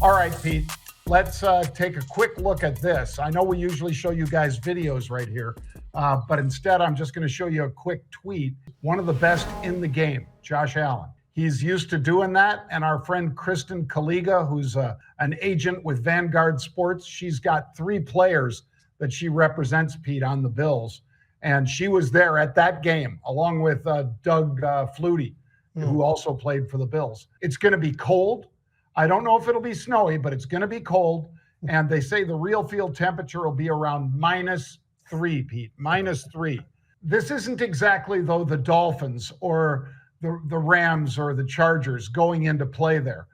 All right, Pete, let's take a quick look at this. I know we usually show you guys videos right here, but instead I'm just going to show you a quick tweet. One of the best in the game, Josh Allen. He's used to doing that. And our friend Kristen Kaliga, who's an agent with Vanguard Sports, she's got 3 players that she represents, Pete, on the Bills. And she was there at that game, along with Doug Flutie, who also played for the Bills. It's going to be cold. I don't know if it'll be snowy, but it's going to be cold. And they say the real field temperature will be around -3, Pete, -3. This isn't exactly, though, the Dolphins or the Rams or the Chargers going into play there.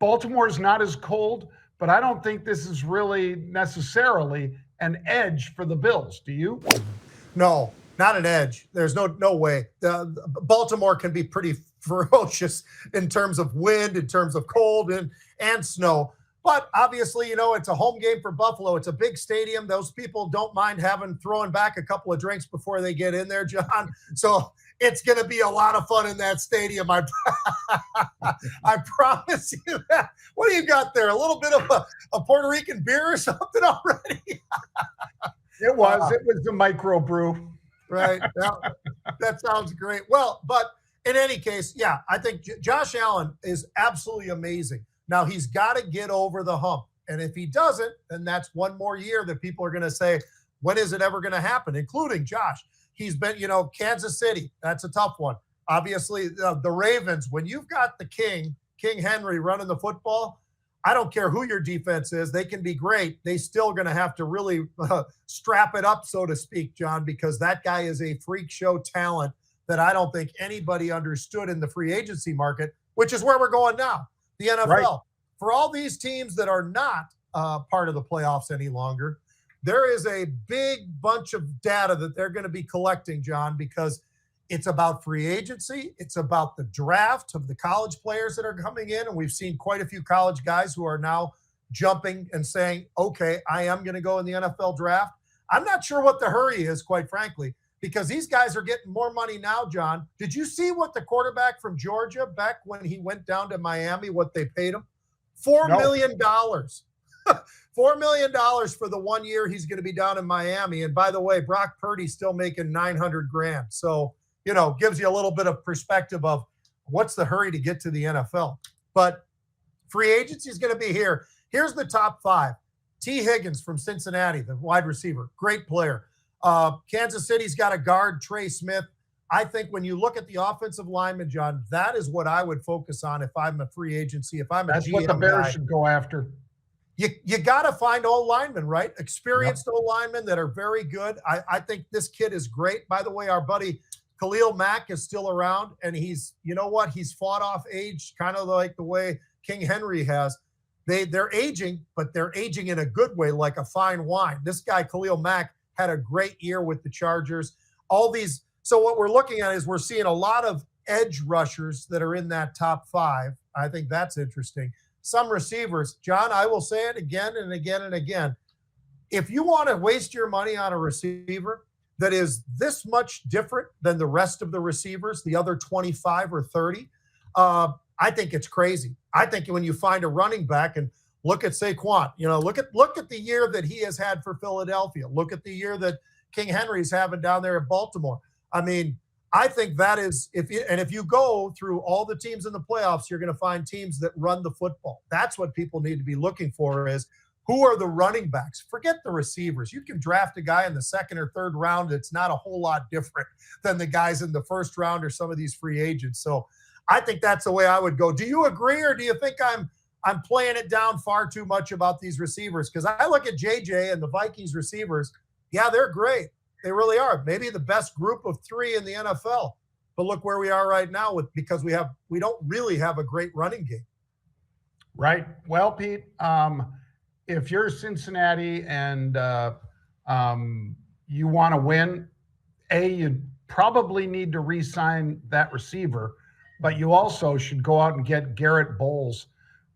Baltimore's not as cold, but I don't think this is really necessarily an edge for the Bills. Do you? No, not an edge. There's no way. Baltimore can be pretty ferocious in terms of wind, in terms of cold and snow. But obviously, it's a home game for Buffalo. It's a big stadium. Those people don't mind throwing back a couple of drinks before they get in there, John. So it's going to be a lot of fun in that stadium. I promise you that. What do you got there? A little bit of a Puerto Rican beer or something already? It was the microbrew. Right. That sounds great. Well, but in any case, yeah, I think Josh Allen is absolutely amazing. Now, he's got to get over the hump. And if he doesn't, then that's one more year that people are going to say, when is it ever going to happen, including Josh? He's been, Kansas City. That's a tough one. Obviously, the Ravens, when you've got the King Henry running the football, I don't care who your defense is. They can be great. They still going to have to really strap it up, so to speak, John, because that guy is a freak show talent that I don't think anybody understood in the free agency market, which is where we're going now. The NFL. Right. For all these teams that are not part of the playoffs any longer, there is a big bunch of data that they're going to be collecting, John, because it's about free agency. It's about the draft of the college players that are coming in. And we've seen quite a few college guys who are now jumping and saying, okay, I am going to go in the NFL draft. I'm not sure what the hurry is, quite frankly, because these guys are getting more money now, John. Did you see what the quarterback from Georgia, back when he went down to Miami, what they paid him? $4 million. $4 million for the 1 year he's going to be down in Miami. And by the way, Brock Purdy's still making $900,000. So, gives you a little bit of perspective of what's the hurry to get to the NFL. But free agency is going to be here. Here's the top 5. T. Higgins from Cincinnati, the wide receiver, great player. Kansas City's got a guard, Trey Smith. I think when you look at the offensive lineman, John, that is what I would focus on if I'm a free agency, if I'm a GM. That's what the Bears should go after. You got to find old linemen, right? Experienced old linemen that are very good. I think this kid is great. By the way, our buddy Khalil Mack is still around, and he's fought off age, kind of like the way King Henry has. They're aging, but they're aging in a good way, like a fine wine. This guy, Khalil Mack, had a great year with the Chargers. So what we're looking at is we're seeing a lot of edge rushers that are in that top 5. I think that's interesting. Some receivers, John, I will say it again and again and again. If you want to waste your money on a receiver that is this much different than the rest of the receivers, the other 25 or 30, I think it's crazy. I think when you find a running back, and look at Saquon, look at the year that he has had for Philadelphia. Look at the year that King Henry's having down there at Baltimore. I mean, I think that is, if you go through all the teams in the playoffs, you're going to find teams that run the football. That's what people need to be looking for, is who are the running backs? Forget the receivers. You can draft a guy in the 2nd or 3rd round. It's not a whole lot different than the guys in the 1st round or some of these free agents. So I think that's the way I would go. Do you agree, or do you think I'm playing it down far too much about these receivers? Because I look at JJ and the Vikings receivers. Yeah, they're great. They really are. Maybe the best group of 3 in the NFL. But look where we are right now because we don't really have a great running game. Right. Well, Pete, if you're Cincinnati and you want to win, you probably need to re-sign that receiver, but you also should go out and get Garrett Bowles,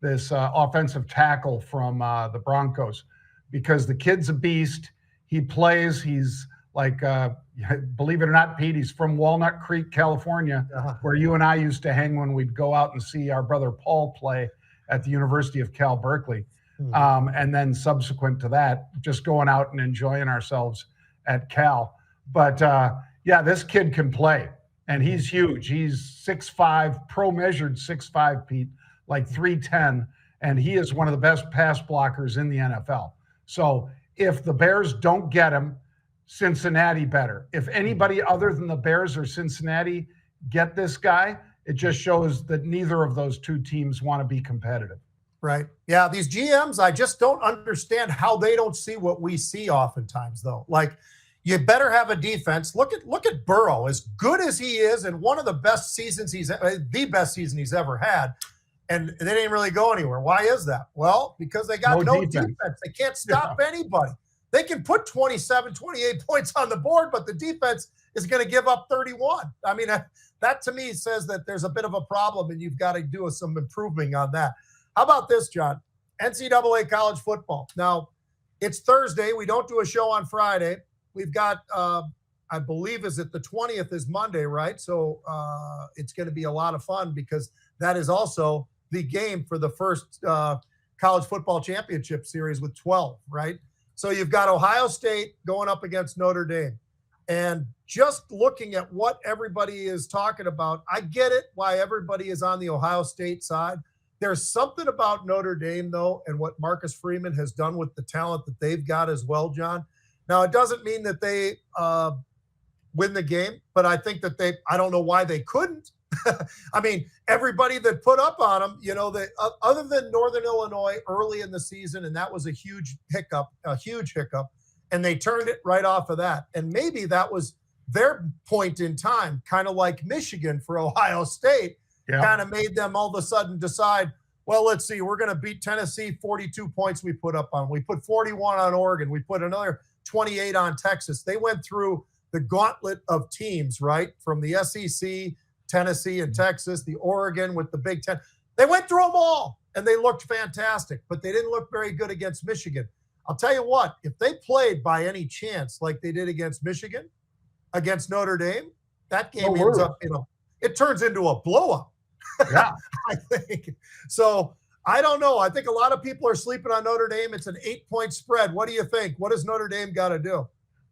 this offensive tackle from the Broncos, because the kid's a beast. He plays. He's like, believe it or not, Pete, he's from Walnut Creek, California, where you and I used to hang when we'd go out and see our brother Paul play at the University of Cal Berkeley. And then subsequent to that, just going out and enjoying ourselves at Cal. But yeah, this kid can play, and he's huge. He's 6'5", pro measured 6'5", Pete, like 310, and he is one of the best pass blockers in the NFL. So if the Bears don't get him, Cincinnati better. If anybody other than the Bears or Cincinnati get this guy, it just shows that neither of those two teams want to be competitive. Right. Yeah. These GMs, I just don't understand how they don't see what we see oftentimes, though. Like, you better have a defense. Look at Burrow, as good as he is, and one of the best seasons the best season he's ever had. And they didn't really go anywhere. Why is that? Well, because they got no defense. They can't stop anybody. They can put 27, 28 points on the board, but the defense is going to give up 31. I mean, that to me says that there's a bit of a problem, and you've got to do some improving on that. How about this, John? NCAA college football. Now, it's Thursday. We don't do a show on Friday. We've got, I believe, is it the 20th is Monday, right? So it's going to be a lot of fun because that is also the game for the first college football championship series with 12, right? So you've got Ohio State going up against Notre Dame. And just looking at what everybody is talking about, I get it why everybody is on the Ohio State side. There's something about Notre Dame, though, and what Marcus Freeman has done with the talent that they've got as well, John. Now, it doesn't mean that they win the game, but I think that I don't know why they couldn't. I mean, everybody that put up on them, other than Northern Illinois early in the season, and that was a huge hiccup, and they turned it right off of that. And maybe that was their point in time, kind of like Michigan for Ohio State. Yeah. Kind of made them all of a sudden decide, well, let's see, we're going to beat Tennessee, 42 points we put up on. We put 41 on Oregon. We put another 28 on Texas. They went through the gauntlet of teams, right? From the SEC, Tennessee and Texas, the Oregon with the Big Ten. They went through them all, and they looked fantastic, but they didn't look very good against Michigan. I'll tell you what, if they played by any chance like they did against Michigan, against Notre Dame, that game ends up, it turns into a blowout. Yeah. I think. So I don't know. I think a lot of people are sleeping on Notre Dame. It's an 8-point spread. What do you think? What does Notre Dame got to do?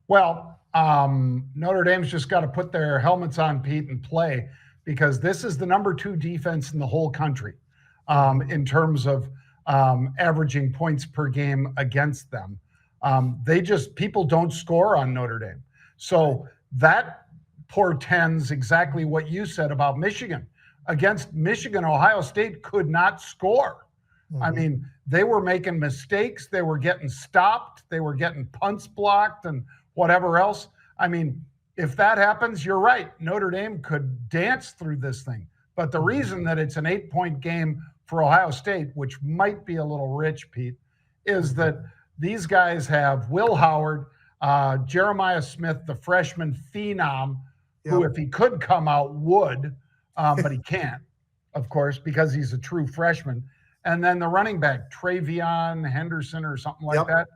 Well, Notre Dame's just got to put their helmets on, Pete, and play, because this is the number 2 defense in the whole country in terms of averaging points per game against them. People don't score on Notre Dame. So that portends exactly what you said about Michigan. Against Michigan, Ohio State could not score. Mm-hmm. I mean, they were making mistakes. They were getting stopped. They were getting punts blocked and whatever else. I mean, if that happens, you're right. Notre Dame could dance through this thing. But the reason that it's an 8-point game for Ohio State, which might be a little rich, Pete, is that these guys have Will Howard, Jeremiah Smith, the freshman phenom, who, if he could come out, would. But he can't, of course, because he's a true freshman. And then the running back, Travion Henderson or something like that.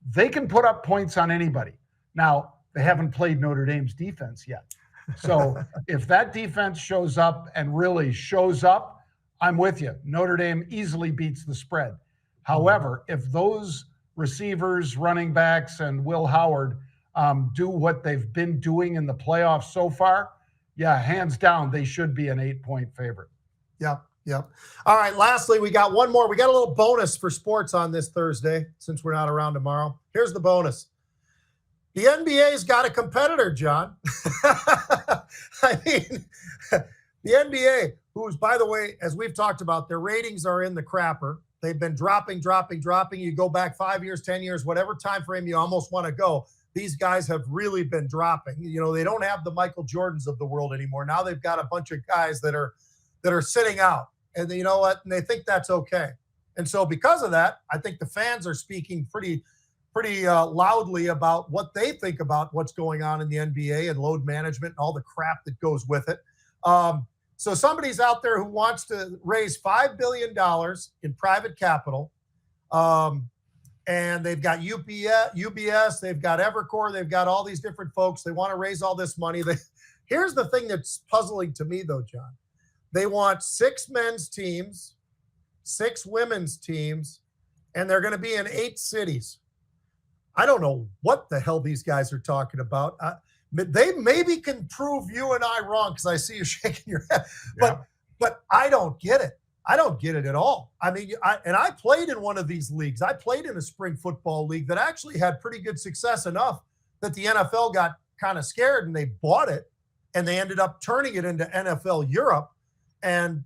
They can put up points on anybody. Now, they haven't played Notre Dame's defense yet. So if that defense shows up and really shows up, I'm with you. Notre Dame easily beats the spread. However, if those receivers, running backs, and Will Howard do what they've been doing in the playoffs so far, yeah, hands down, they should be an 8-point favorite. Yep. All right, lastly, we got one more. We got a little bonus for sports on this Thursday since we're not around tomorrow. Here's the bonus. The NBA's got a competitor, John. I mean, the NBA, who's, by the way, as we've talked about, their ratings are in the crapper. They've been dropping. You go back 5 years, 10 years, whatever time frame you almost want to go. These guys have really been dropping. They don't have the Michael Jordans of the world anymore. Now they've got a bunch of guys that are sitting out. And you know what? And they think that's okay. And so because of that, I think the fans are speaking pretty loudly about what they think about what's going on in the NBA and load management and all the crap that goes with it. So somebody's out there who wants to raise $5 billion in private capital. And they've got UBS, they've got Evercore, they've got all these different folks. They want to raise all this money. Here's the thing that's puzzling to me, though, John. They want 6 men's teams 6 women's teams, and they're going to be in 8 cities. I don't know what the hell these guys are talking about. They maybe can prove you and I wrong because I see you shaking your head. But I don't get it. I don't get it at all. I mean, I played in one of these leagues. I played in a spring football league that actually had pretty good success enough that the NFL got kind of scared and they bought it, and they ended up turning it into NFL Europe. And,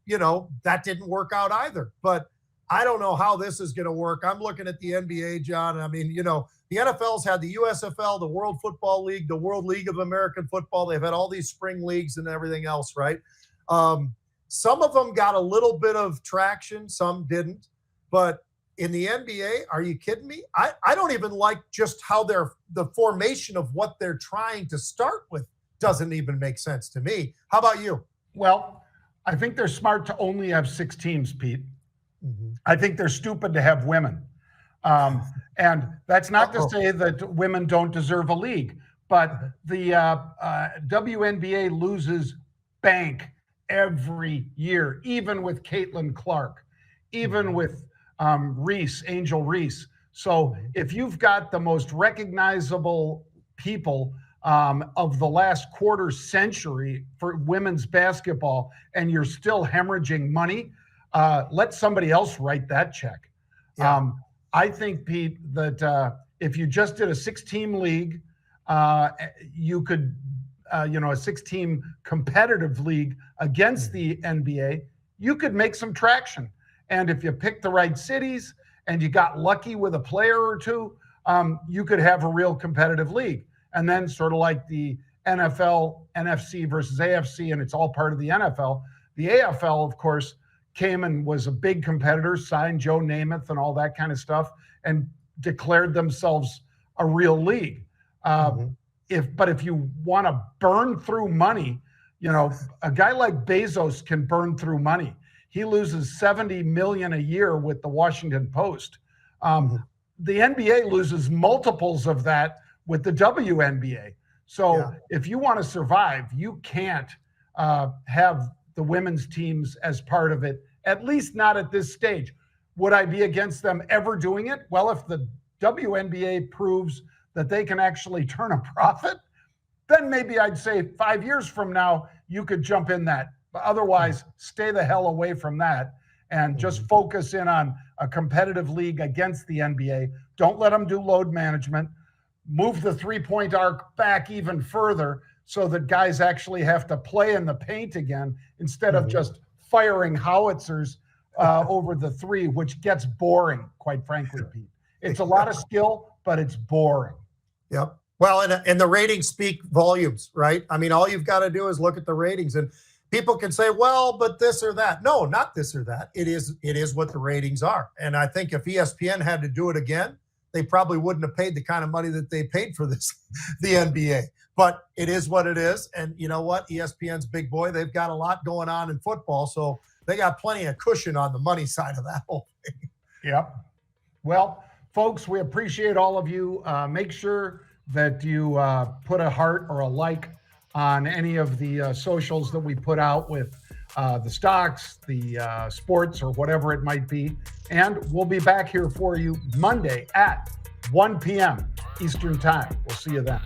that didn't work out either. But I don't know how this is going to work. I'm looking at the NBA, John. I mean, the NFL's had the USFL, the World Football League, the World League of American Football. They've had all these spring leagues and everything else, right? Some of them got a little bit of traction, some didn't. But in the NBA, are you kidding me? I don't even like just how the formation of what they're trying to start with doesn't even make sense to me. How about you? Well, I think they're smart to only have 6 teams, Pete. Mm-hmm. I think they're stupid to have women. And that's not to say that women don't deserve a league, but the WNBA loses bank every year, even with Caitlin Clark, even with Angel Reese. So if you've got the most recognizable people of the last quarter century for women's basketball, and you're still hemorrhaging money, let somebody else write that check. Yeah. I think, Pete, that if you just did a 6-team league, you could, a 6-team competitive league against the NBA, you could make some traction. And if you pick the right cities and you got lucky with a player or two, you could have a real competitive league. And then sort of like the NFL, NFC versus AFC, and it's all part of the NFL. The AFL, of course, came and was a big competitor, signed Joe Namath and all that kind of stuff, and declared themselves a real league. If you want to burn through money, a guy like Bezos can burn through money. He loses $70 million a year with the Washington Post. The NBA loses multiples of that with the WNBA. So if you want to survive, you can't have the women's teams as part of it, at least not at this stage. Would I be against them ever doing it? Well, if the WNBA proves that they can actually turn a profit, then maybe I'd say 5 years from now, you could jump in that. But otherwise, stay the hell away from that and just focus in on a competitive league against the NBA. Don't let them do load management. Move the three-point arc back even further so that guys actually have to play in the paint again instead of just firing howitzers over the three, which gets boring, quite frankly, Pete. It's a lot of skill, but it's boring. Yep. Well, and the ratings speak volumes, right? I mean, all you've got to do is look at the ratings, and people can say, well, but this or that. No, not this or that. It is what the ratings are. And I think if ESPN had to do it again, they probably wouldn't have paid the kind of money that they paid for the NBA. But it is what it is. And you know what? ESPN's big boy. They've got a lot going on in football, so they got plenty of cushion on the money side of that whole thing. Yep. Well, folks, we appreciate all of you. Make sure that you put a heart or a like on any of the socials that we put out with the stocks, the sports, or whatever it might be. And we'll be back here for you Monday at 1 p.m. Eastern Time. We'll see you then.